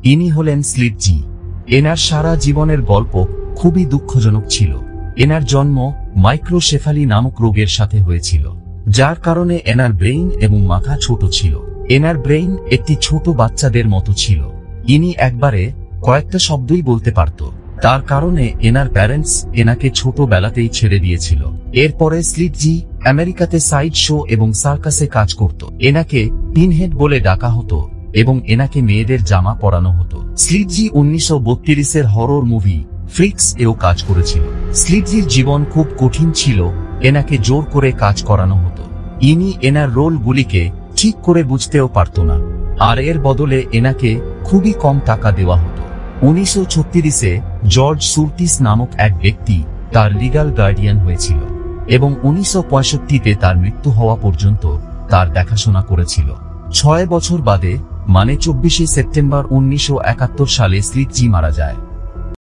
ইনি হলেন স্লিটজি। এনার সারা জীবনের গল্প খুবই দুঃখজনক ছিল। এনার জন্ম মাইক্রোসেফালি নামক রোগের সাথে হয়েছিল, যার কারণে এনার ব্রেইন এবং মাথা ছোট ছিল। এনার ব্রেইন একটি ছোট বাচ্চাদের মতো ছিল। ইনি একবারে কয়েকটা শব্দই বলতে পারত। তার কারণে এনার প্যারেন্টস এনাকে ছোটবেলাতেই ছেড়ে দিয়েছিল। এরপরে স্লিটজি আমেরিকাতে সাইড শো এবং সার্কাসে কাজ করত। এনাকে পিনহেড বলে ডাকা হতো এবং এনাকে মেয়েদের জামা পরানো হতো। স্লিটজি 1932-এর হরর মুভি ফ্রিক্স এও কাজ করেছিল। স্লিটজির জীবন খুব কঠিন ছিল। এনাকে জোর করে কাজ করানো হতো। ইনি এনার রোলগুলিকে ঠিক করে বুঝতেও পারত না, আর এর বদলে এনাকে খুবই কম টাকা দেওয়া হতো। 1936-এ জর্জ সুরটিস নামক এক ব্যক্তি তার লিগ্যাল গার্ডিয়ান হয়েছিল এবং 1965-তে তার মৃত্যু হওয়া পর্যন্ত তার দেখাশোনা করেছিল। 6 বছর বাদে মানে 24শে সেপ্টেম্বর 1971 সালে স্লিটজি মারা যায়।